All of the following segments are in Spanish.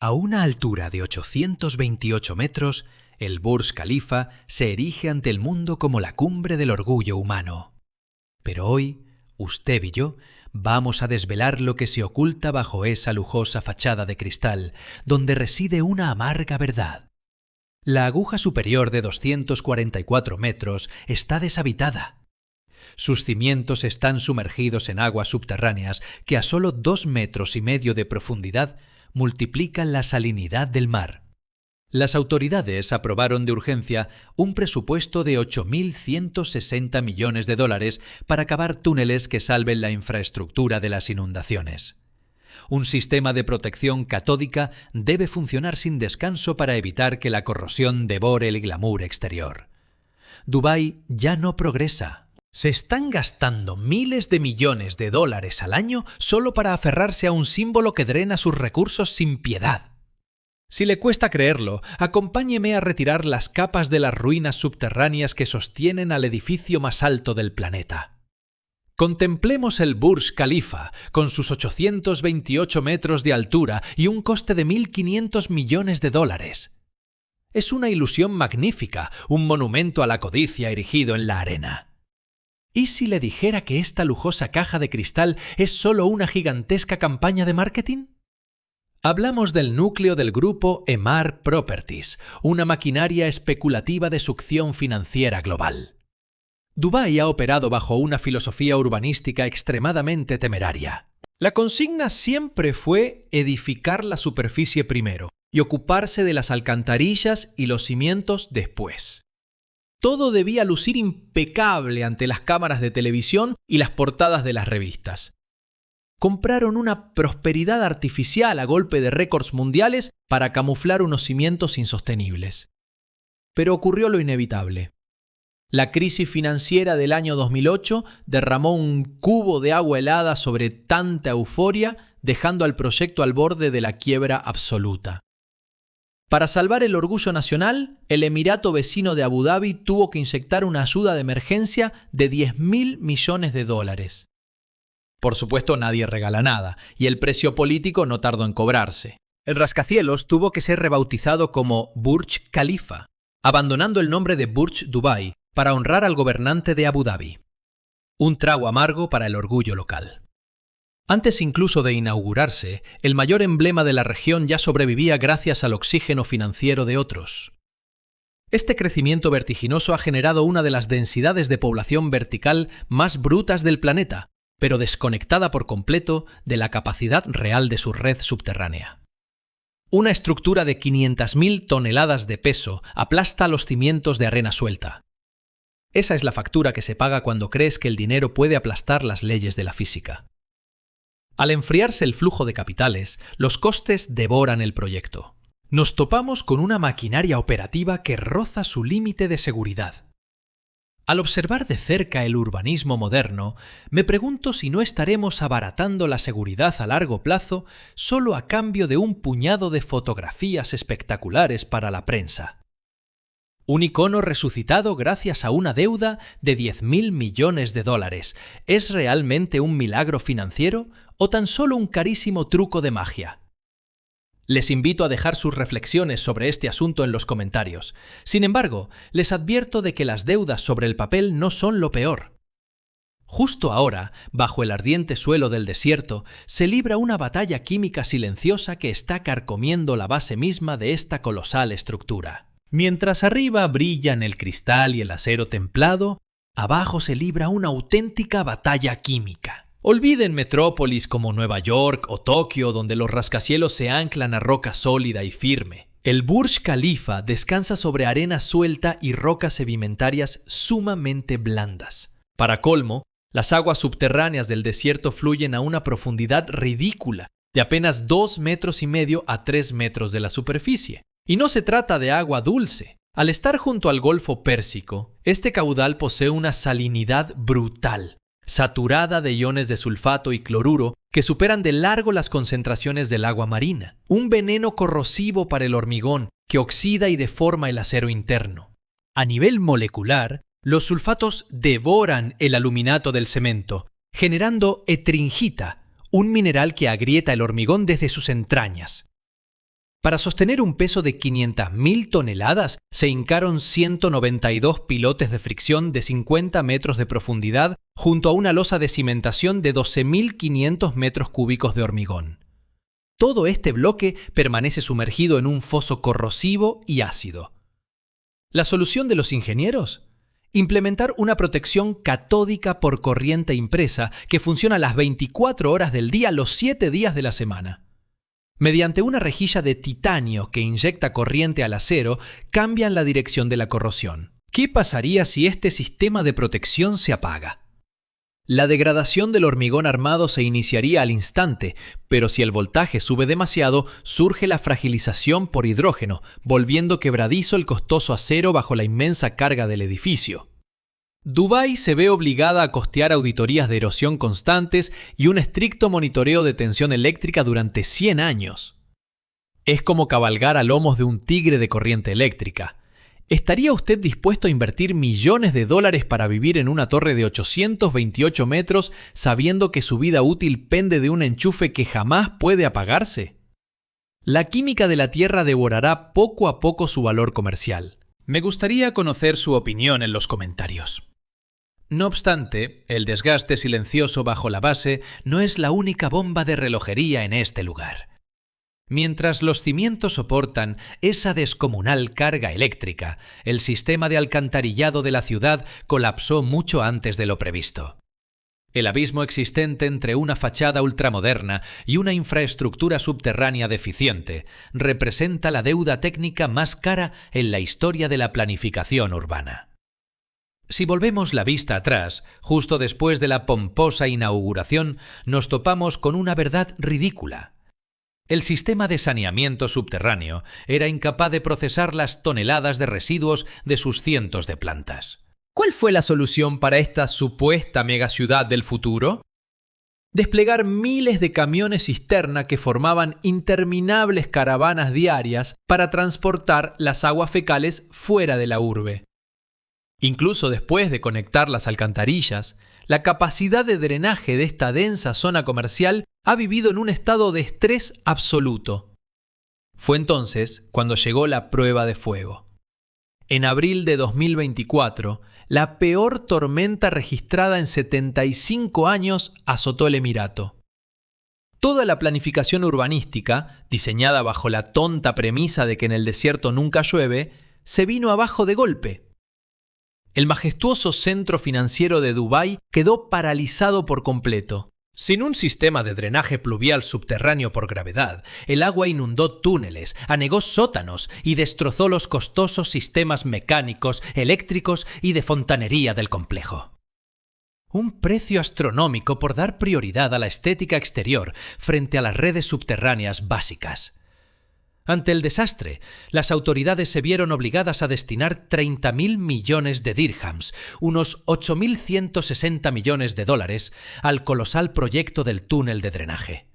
A una altura de 828 metros, el Burj Khalifa se erige ante el mundo como la cumbre del orgullo humano. Pero hoy, usted y yo vamos a desvelar lo que se oculta bajo esa lujosa fachada de cristal, donde reside una amarga verdad. La aguja superior de 244 metros está deshabitada. Sus cimientos están sumergidos en aguas subterráneas que a solo 2,5 metros de profundidad multiplican la salinidad del mar. Las autoridades aprobaron de urgencia un presupuesto de $8.160 millones para cavar túneles que salven la infraestructura de las inundaciones. Un sistema de protección catódica debe funcionar sin descanso para evitar que la corrosión devore el glamour exterior. Dubái ya no progresa. Se están gastando miles de millones de dólares al año solo para aferrarse a un símbolo que drena sus recursos sin piedad. Si le cuesta creerlo, acompáñeme a retirar las capas de las ruinas subterráneas que sostienen al edificio más alto del planeta. Contemplemos el Burj Khalifa, con sus 828 metros de altura y un coste de $1.500 millones. Es una ilusión magnífica, un monumento a la codicia erigido en la arena. ¿Y si le dijera que esta lujosa caja de cristal es solo una gigantesca campaña de marketing? Hablamos del núcleo del grupo Emaar Properties, una maquinaria especulativa de succión financiera global. Dubái ha operado bajo una filosofía urbanística extremadamente temeraria. La consigna siempre fue edificar la superficie primero y ocuparse de las alcantarillas y los cimientos después. Todo debía lucir impecable ante las cámaras de televisión y las portadas de las revistas. Compraron una prosperidad artificial a golpe de récords mundiales para camuflar unos cimientos insostenibles. Pero ocurrió lo inevitable. La crisis financiera del año 2008 derramó un cubo de agua helada sobre tanta euforia, dejando al proyecto al borde de la quiebra absoluta. Para salvar el orgullo nacional, el emirato vecino de Abu Dhabi tuvo que inyectar una ayuda de emergencia de $10.000 millones. Por supuesto, nadie regala nada, y el precio político no tardó en cobrarse. El rascacielos tuvo que ser rebautizado como Burj Khalifa, abandonando el nombre de Burj Dubai para honrar al gobernante de Abu Dhabi. Un trago amargo para el orgullo local. Antes incluso de inaugurarse, el mayor emblema de la región ya sobrevivía gracias al oxígeno financiero de otros. Este crecimiento vertiginoso ha generado una de las densidades de población vertical más brutas del planeta, pero desconectada por completo de la capacidad real de su red subterránea. Una estructura de 500.000 toneladas de peso aplasta los cimientos de arena suelta. Esa es la factura que se paga cuando crees que el dinero puede aplastar las leyes de la física. Al enfriarse el flujo de capitales, los costes devoran el proyecto. Nos topamos con una maquinaria operativa que roza su límite de seguridad. Al observar de cerca el urbanismo moderno, me pregunto si no estaremos abaratando la seguridad a largo plazo solo a cambio de un puñado de fotografías espectaculares para la prensa. Un icono resucitado gracias a una deuda de $10.000 millones. ¿Es realmente un milagro financiero o tan solo un carísimo truco de magia? Les invito a dejar sus reflexiones sobre este asunto en los comentarios. Sin embargo, les advierto de que las deudas sobre el papel no son lo peor. Justo ahora, bajo el ardiente suelo del desierto, se libra una batalla química silenciosa que está carcomiendo la base misma de esta colosal estructura. Mientras arriba brillan el cristal y el acero templado, abajo se libra una auténtica batalla química. Olviden metrópolis como Nueva York o Tokio, donde los rascacielos se anclan a roca sólida y firme. El Burj Khalifa descansa sobre arena suelta y rocas sedimentarias sumamente blandas. Para colmo, las aguas subterráneas del desierto fluyen a una profundidad ridícula, de apenas 2,5 metros a 3 metros de la superficie. Y no se trata de agua dulce. Al estar junto al Golfo Pérsico, este caudal posee una salinidad brutal, saturada de iones de sulfato y cloruro que superan de largo las concentraciones del agua marina. Un veneno corrosivo para el hormigón que oxida y deforma el acero interno. A nivel molecular, los sulfatos devoran el aluminato del cemento, generando etringita, un mineral que agrieta el hormigón desde sus entrañas. Para sostener un peso de 500.000 toneladas, se hincaron 192 pilotes de fricción de 50 metros de profundidad junto a una losa de cimentación de 12.500 metros cúbicos de hormigón. Todo este bloque permanece sumergido en un foso corrosivo y ácido. ¿La solución de los ingenieros? Implementar una protección catódica por corriente impresa que funciona las 24 horas del día, los 7 días de la semana. Mediante una rejilla de titanio que inyecta corriente al acero, cambian la dirección de la corrosión. ¿Qué pasaría si este sistema de protección se apaga? La degradación del hormigón armado se iniciaría al instante, pero si el voltaje sube demasiado, surge la fragilización por hidrógeno, volviendo quebradizo el costoso acero bajo la inmensa carga del edificio. Dubái se ve obligada a costear auditorías de erosión constantes y un estricto monitoreo de tensión eléctrica durante 100 años. Es como cabalgar a lomos de un tigre de corriente eléctrica. ¿Estaría usted dispuesto a invertir millones de dólares para vivir en una torre de 828 metros sabiendo que su vida útil pende de un enchufe que jamás puede apagarse? La química de la Tierra devorará poco a poco su valor comercial. Me gustaría conocer su opinión en los comentarios. No obstante, el desgaste silencioso bajo la base no es la única bomba de relojería en este lugar. Mientras los cimientos soportan esa descomunal carga eléctrica, el sistema de alcantarillado de la ciudad colapsó mucho antes de lo previsto. El abismo existente entre una fachada ultramoderna y una infraestructura subterránea deficiente representa la deuda técnica más cara en la historia de la planificación urbana. Si volvemos la vista atrás, justo después de la pomposa inauguración, nos topamos con una verdad ridícula. El sistema de saneamiento subterráneo era incapaz de procesar las toneladas de residuos de sus cientos de plantas. ¿Cuál fue la solución para esta supuesta megaciudad del futuro? Desplegar miles de camiones cisterna que formaban interminables caravanas diarias para transportar las aguas fecales fuera de la urbe. Incluso después de conectar las alcantarillas, la capacidad de drenaje de esta densa zona comercial ha vivido en un estado de estrés absoluto. Fue entonces cuando llegó la prueba de fuego. En abril de 2024, la peor tormenta registrada en 75 años azotó el Emirato. Toda la planificación urbanística, diseñada bajo la tonta premisa de que en el desierto nunca llueve, se vino abajo de golpe. El majestuoso centro financiero de Dubái quedó paralizado por completo. Sin un sistema de drenaje pluvial subterráneo por gravedad, el agua inundó túneles, anegó sótanos y destrozó los costosos sistemas mecánicos, eléctricos y de fontanería del complejo. Un precio astronómico por dar prioridad a la estética exterior frente a las redes subterráneas básicas. Ante el desastre, las autoridades se vieron obligadas a destinar 30.000 millones de dirhams, unos 8.160 millones de dólares, al colosal proyecto del túnel de drenaje.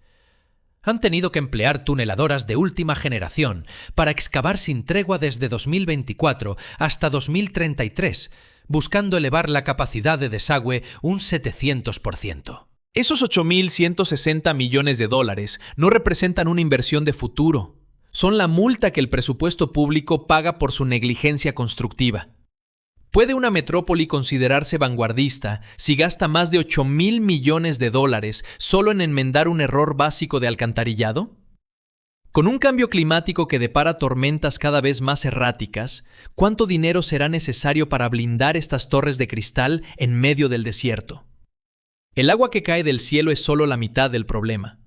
Han tenido que emplear tuneladoras de última generación para excavar sin tregua desde 2024 hasta 2033, buscando elevar la capacidad de desagüe un 700%. Esos 8.160 millones de dólares no representan una inversión de futuro. Son la multa que el presupuesto público paga por su negligencia constructiva. ¿Puede una metrópoli considerarse vanguardista si gasta más de 8.000 millones de dólares solo en enmendar un error básico de alcantarillado? Con un cambio climático que depara tormentas cada vez más erráticas, ¿cuánto dinero será necesario para blindar estas torres de cristal en medio del desierto? El agua que cae del cielo es solo la mitad del problema.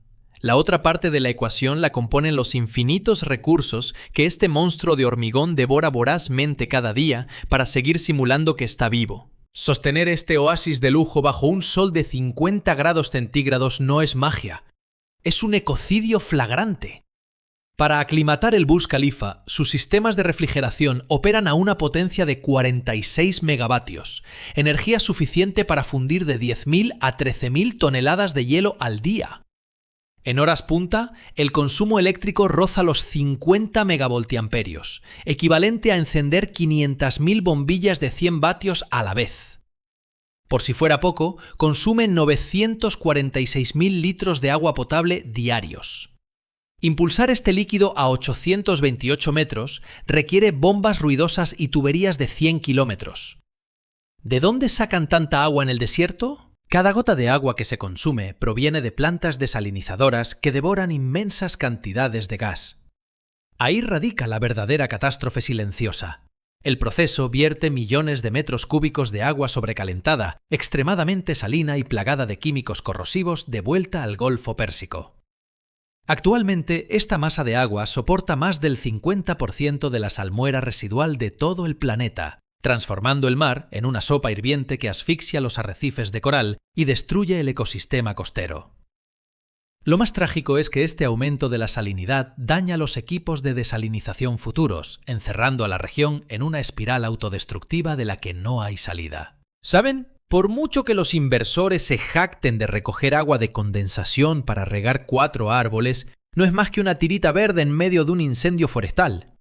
La otra parte de la ecuación la componen los infinitos recursos que este monstruo de hormigón devora vorazmente cada día para seguir simulando que está vivo. Sostener este oasis de lujo bajo un sol de 50 grados centígrados no es magia. Es un ecocidio flagrante. Para aclimatar el Burj Khalifa, sus sistemas de refrigeración operan a una potencia de 46 megavatios, energía suficiente para fundir de 10.000 a 13.000 toneladas de hielo al día. En horas punta, el consumo eléctrico roza los 50 megavoltiamperios, equivalente a encender 500.000 bombillas de 100 vatios a la vez. Por si fuera poco, consume 946.000 litros de agua potable diarios. Impulsar este líquido a 828 metros requiere bombas ruidosas y tuberías de 100 kilómetros. ¿De dónde sacan tanta agua en el desierto? Cada gota de agua que se consume proviene de plantas desalinizadoras que devoran inmensas cantidades de gas. Ahí radica la verdadera catástrofe silenciosa. El proceso vierte millones de metros cúbicos de agua sobrecalentada, extremadamente salina y plagada de químicos corrosivos de vuelta al Golfo Pérsico. Actualmente, esta masa de agua soporta más del 50% de la salmuera residual de todo el planeta, transformando el mar en una sopa hirviente que asfixia los arrecifes de coral y destruye el ecosistema costero. Lo más trágico es que este aumento de la salinidad daña los equipos de desalinización futuros, encerrando a la región en una espiral autodestructiva de la que no hay salida. ¿Saben? Por mucho que los inversores se jacten de recoger agua de condensación para regar 4 árboles, no es más que una tirita verde en medio de un incendio forestal.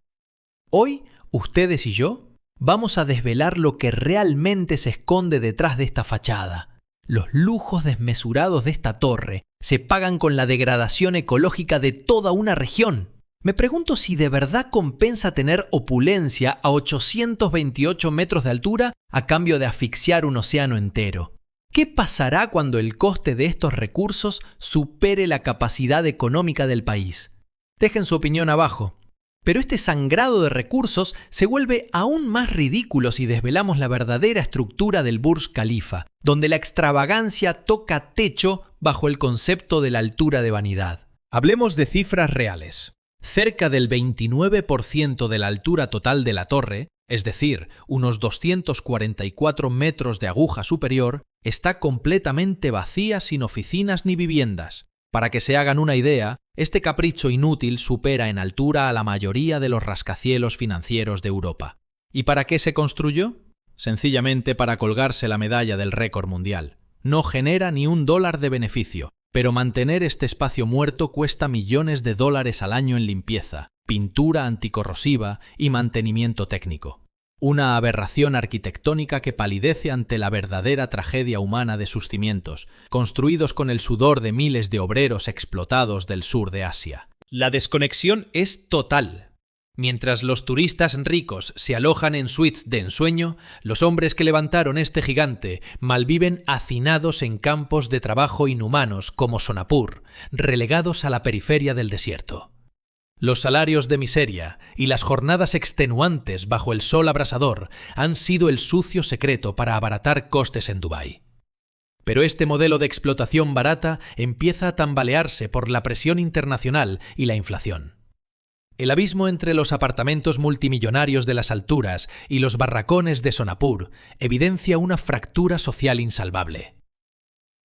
Hoy, ustedes y yo, vamos a desvelar lo que realmente se esconde detrás de esta fachada. Los lujos desmesurados de esta torre se pagan con la degradación ecológica de toda una región. Me pregunto si de verdad compensa tener opulencia a 828 metros de altura a cambio de asfixiar un océano entero. ¿Qué pasará cuando el coste de estos recursos supere la capacidad económica del país? Dejen su opinión abajo. Pero este sangrado de recursos se vuelve aún más ridículo si desvelamos la verdadera estructura del Burj Khalifa, donde la extravagancia toca techo bajo el concepto de la altura de vanidad. Hablemos de cifras reales. Cerca del 29% de la altura total de la torre, es decir, unos 244 metros de aguja superior, está completamente vacía sin oficinas ni viviendas. Para que se hagan una idea, este capricho inútil supera en altura a la mayoría de los rascacielos financieros de Europa. ¿Y para qué se construyó? Sencillamente para colgarse la medalla del récord mundial. No genera ni $1 de beneficio, pero mantener este espacio muerto cuesta millones de dólares al año en limpieza, pintura anticorrosiva y mantenimiento técnico. Una aberración arquitectónica que palidece ante la verdadera tragedia humana de sus cimientos, construidos con el sudor de miles de obreros explotados del sur de Asia. La desconexión es total. Mientras los turistas ricos se alojan en suites de ensueño, los hombres que levantaron este gigante malviven hacinados en campos de trabajo inhumanos como Sonapur, relegados a la periferia del desierto. Los salarios de miseria y las jornadas extenuantes bajo el sol abrasador han sido el sucio secreto para abaratar costes en Dubái. Pero este modelo de explotación barata empieza a tambalearse por la presión internacional y la inflación. El abismo entre los apartamentos multimillonarios de las alturas y los barracones de Sonapur evidencia una fractura social insalvable.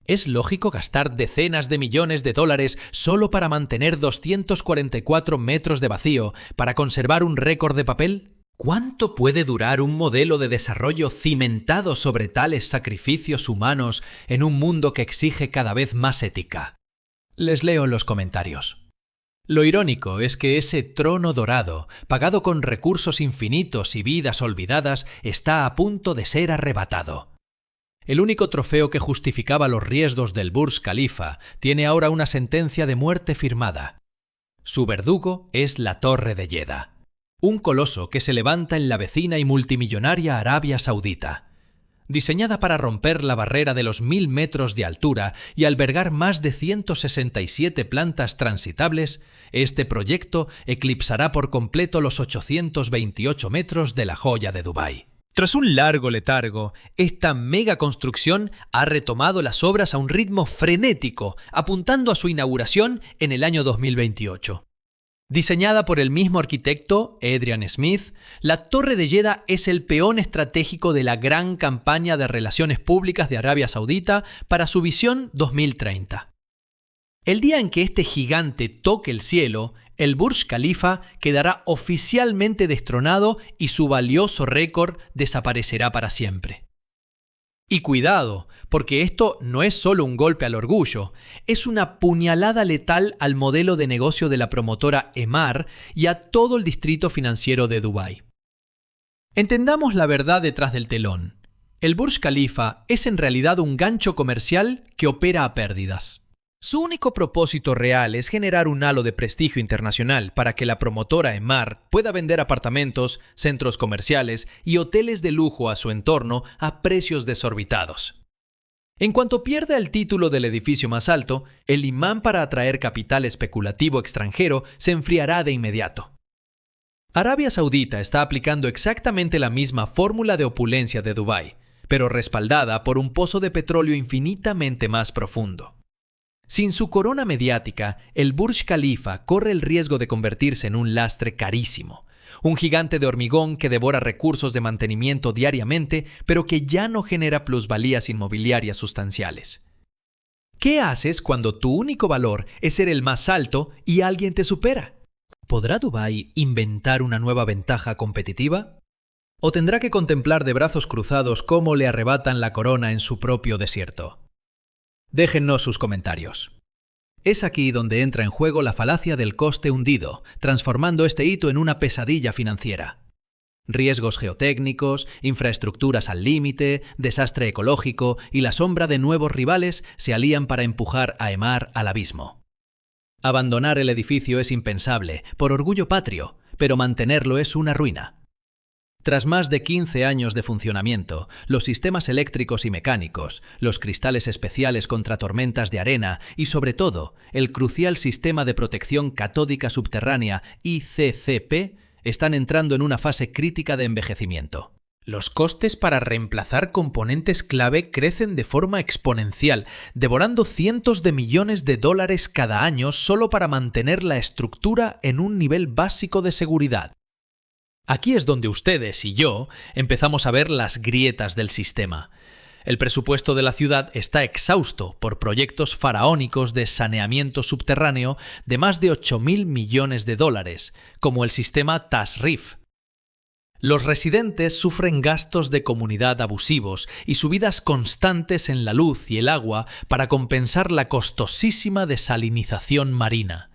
¿Es lógico gastar decenas de millones de dólares solo para mantener 244 metros de vacío para conservar un récord de papel? ¿Cuánto puede durar un modelo de desarrollo cimentado sobre tales sacrificios humanos en un mundo que exige cada vez más ética? Les leo los comentarios. Lo irónico es que ese trono dorado, pagado con recursos infinitos y vidas olvidadas, está a punto de ser arrebatado. El único trofeo que justificaba los riesgos del Burj Khalifa tiene ahora una sentencia de muerte firmada. Su verdugo es la Torre de Jeddah, un coloso que se levanta en la vecina y multimillonaria Arabia Saudita. Diseñada para romper la barrera de los 1000 metros de altura y albergar más de 167 plantas transitables, este proyecto eclipsará por completo los 828 metros de la joya de Dubái. Tras un largo letargo, esta mega construcción ha retomado las obras a un ritmo frenético, apuntando a su inauguración en el año 2028. Diseñada por el mismo arquitecto, Adrian Smith, la Torre de Jeddah es el peón estratégico de la gran campaña de relaciones públicas de Arabia Saudita para su visión 2030. El día en que este gigante toque el cielo, el Burj Khalifa quedará oficialmente destronado y su valioso récord desaparecerá para siempre. Y cuidado, porque esto no es solo un golpe al orgullo, es una puñalada letal al modelo de negocio de la promotora Emaar y a todo el distrito financiero de Dubái. Entendamos la verdad detrás del telón. El Burj Khalifa es en realidad un gancho comercial que opera a pérdidas. Su único propósito real es generar un halo de prestigio internacional para que la promotora Emaar pueda vender apartamentos, centros comerciales y hoteles de lujo a su entorno a precios desorbitados. En cuanto pierda el título del edificio más alto, el imán para atraer capital especulativo extranjero se enfriará de inmediato. Arabia Saudita está aplicando exactamente la misma fórmula de opulencia de Dubái, pero respaldada por un pozo de petróleo infinitamente más profundo. Sin su corona mediática, el Burj Khalifa corre el riesgo de convertirse en un lastre carísimo, un gigante de hormigón que devora recursos de mantenimiento diariamente, pero que ya no genera plusvalías inmobiliarias sustanciales. ¿Qué haces cuando tu único valor es ser el más alto y alguien te supera? ¿Podrá Dubái inventar una nueva ventaja competitiva? ¿O tendrá que contemplar de brazos cruzados cómo le arrebatan la corona en su propio desierto? Déjennos sus comentarios. Es aquí donde entra en juego la falacia del coste hundido, transformando este hito en una pesadilla financiera. Riesgos geotécnicos, infraestructuras al límite, desastre ecológico y la sombra de nuevos rivales se alían para empujar a Emaar al abismo. Abandonar el edificio es impensable, por orgullo patrio, pero mantenerlo es una ruina. Tras más de 15 años de funcionamiento, los sistemas eléctricos y mecánicos, los cristales especiales contra tormentas de arena y, sobre todo, el crucial sistema de protección catódica subterránea ICCP están entrando en una fase crítica de envejecimiento. Los costes para reemplazar componentes clave crecen de forma exponencial, devorando cientos de millones de dólares cada año solo para mantener la estructura en un nivel básico de seguridad. Aquí es donde ustedes y yo empezamos a ver las grietas del sistema. El presupuesto de la ciudad está exhausto por proyectos faraónicos de saneamiento subterráneo de más de 8.000 millones de dólares, como el sistema Tasrif. Los residentes sufren gastos de comunidad abusivos y subidas constantes en la luz y el agua para compensar la costosísima desalinización marina.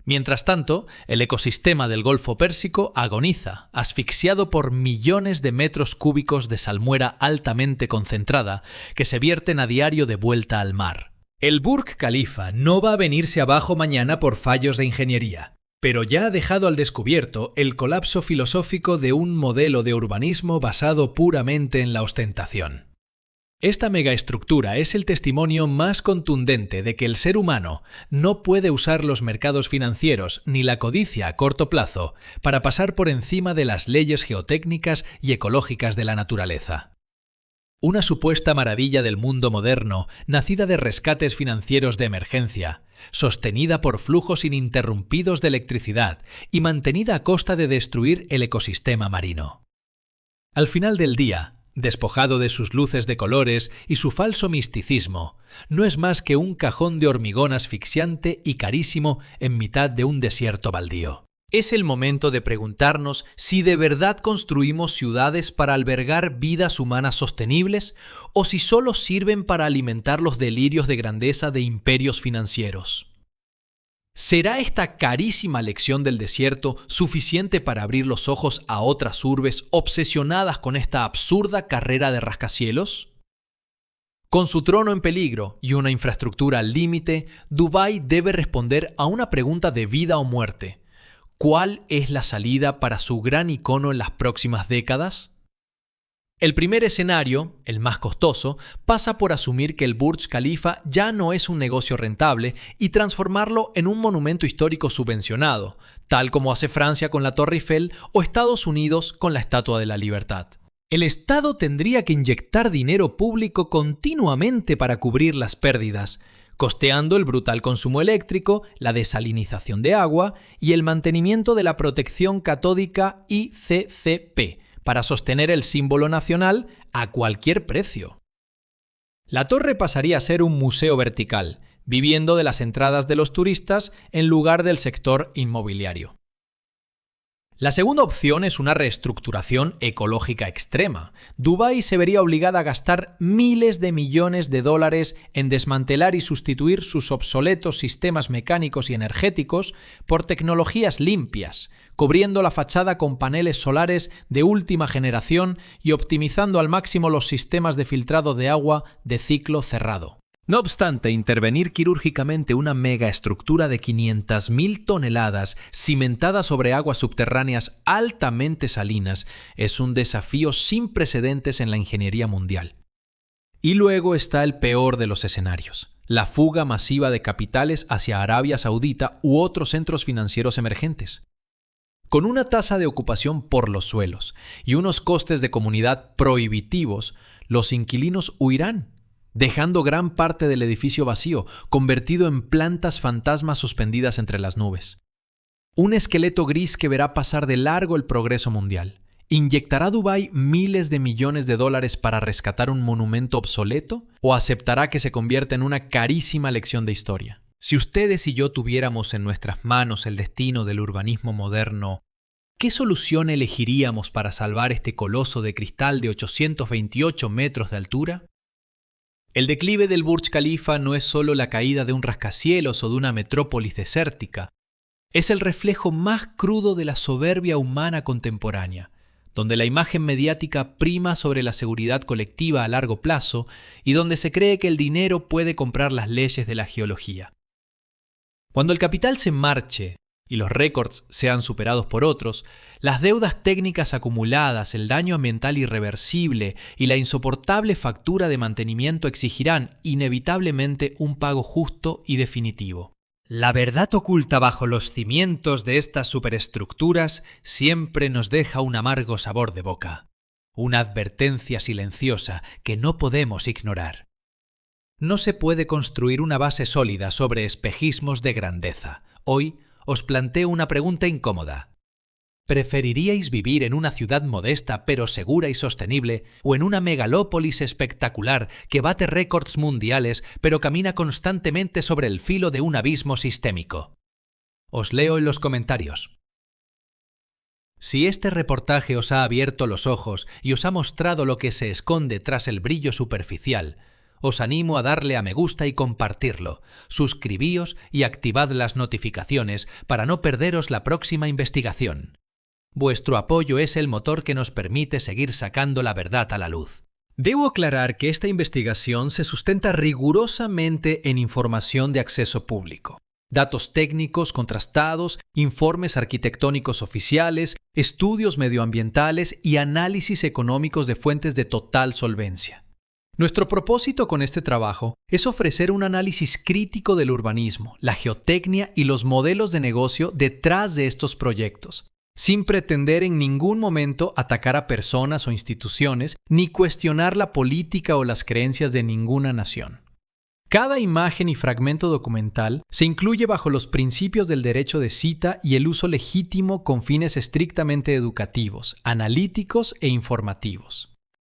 Mientras tanto, el ecosistema del Golfo Pérsico agoniza, asfixiado por millones de metros cúbicos de salmuera altamente concentrada que se vierten a diario de vuelta al mar. El Burj Khalifa no va a venirse abajo mañana por fallos de ingeniería, pero ya ha dejado al descubierto el colapso filosófico de un modelo de urbanismo basado puramente en la ostentación. Esta megaestructura es el testimonio más contundente de que el ser humano no puede usar los mercados financieros ni la codicia a corto plazo para pasar por encima de las leyes geotécnicas y ecológicas de la naturaleza. Una supuesta maravilla del mundo moderno, nacida de rescates financieros de emergencia, sostenida por flujos ininterrumpidos de electricidad y mantenida a costa de destruir el ecosistema marino. Al final del día, despojado de sus luces de colores y su falso misticismo, no es más que un cajón de hormigón asfixiante y carísimo en mitad de un desierto baldío. Es el momento de preguntarnos si de verdad construimos ciudades para albergar vidas humanas sostenibles o si solo sirven para alimentar los delirios de grandeza de imperios financieros. ¿Será esta carísima lección del desierto suficiente para abrir los ojos a otras urbes obsesionadas con esta absurda carrera de rascacielos? Con su trono en peligro y una infraestructura al límite, Dubái debe responder a una pregunta de vida o muerte. ¿Cuál es la salida para su gran icono en las próximas décadas? El primer escenario, el más costoso, pasa por asumir que el Burj Khalifa ya no es un negocio rentable y transformarlo en un monumento histórico subvencionado, tal como hace Francia con la Torre Eiffel o Estados Unidos con la Estatua de la Libertad. El Estado tendría que inyectar dinero público continuamente para cubrir las pérdidas, costeando el brutal consumo eléctrico, la desalinización de agua y el mantenimiento de la protección catódica ICCP, para sostener el símbolo nacional a cualquier precio. La torre pasaría a ser un museo vertical, viviendo de las entradas de los turistas en lugar del sector inmobiliario. La segunda opción es una reestructuración ecológica extrema. Dubái se vería obligada a gastar miles de millones de dólares en desmantelar y sustituir sus obsoletos sistemas mecánicos y energéticos por tecnologías limpias, cubriendo la fachada con paneles solares de última generación y optimizando al máximo los sistemas de filtrado de agua de ciclo cerrado. No obstante, intervenir quirúrgicamente una megaestructura de 500.000 toneladas cimentada sobre aguas subterráneas altamente salinas es un desafío sin precedentes en la ingeniería mundial. Y luego está el peor de los escenarios: la fuga masiva de capitales hacia Arabia Saudita u otros centros financieros emergentes. Con una tasa de ocupación por los suelos y unos costes de comunidad prohibitivos, los inquilinos huirán, dejando gran parte del edificio vacío, convertido en plantas fantasmas suspendidas entre las nubes. Un esqueleto gris que verá pasar de largo el progreso mundial. ¿Inyectará Dubái miles de millones de dólares para rescatar un monumento obsoleto? ¿O aceptará que se convierta en una carísima lección de historia? Si ustedes y yo tuviéramos en nuestras manos el destino del urbanismo moderno, ¿qué solución elegiríamos para salvar este coloso de cristal de 828 metros de altura? El declive del Burj Khalifa no es solo la caída de un rascacielos o de una metrópolis desértica. Es el reflejo más crudo de la soberbia humana contemporánea, donde la imagen mediática prima sobre la seguridad colectiva a largo plazo y donde se cree que el dinero puede comprar las leyes de la geología. Cuando el capital se marche y los récords sean superados por otros, las deudas técnicas acumuladas, el daño ambiental irreversible y la insoportable factura de mantenimiento exigirán inevitablemente un pago justo y definitivo. La verdad oculta bajo los cimientos de estas superestructuras siempre nos deja un amargo sabor de boca, una advertencia silenciosa que no podemos ignorar. No se puede construir una base sólida sobre espejismos de grandeza. Hoy os planteo una pregunta incómoda. ¿Preferiríais vivir en una ciudad modesta pero segura y sostenible o en una megalópolis espectacular que bate récords mundiales pero camina constantemente sobre el filo de un abismo sistémico? Os leo en los comentarios. Si este reportaje os ha abierto los ojos y os ha mostrado lo que se esconde tras el brillo superficial, os animo a darle a me gusta y compartirlo. Suscribíos y activad las notificaciones para no perderos la próxima investigación. Vuestro apoyo es el motor que nos permite seguir sacando la verdad a la luz. Debo aclarar que esta investigación se sustenta rigurosamente en información de acceso público. Datos técnicos contrastados, informes arquitectónicos oficiales, estudios medioambientales y análisis económicos de fuentes de total solvencia. Nuestro propósito con este trabajo es ofrecer un análisis crítico del urbanismo, la geotecnia y los modelos de negocio detrás de estos proyectos, sin pretender en ningún momento atacar a personas o instituciones ni cuestionar la política o las creencias de ninguna nación. Cada imagen y fragmento documental se incluye bajo los principios del derecho de cita y el uso legítimo con fines estrictamente educativos, analíticos e informativos.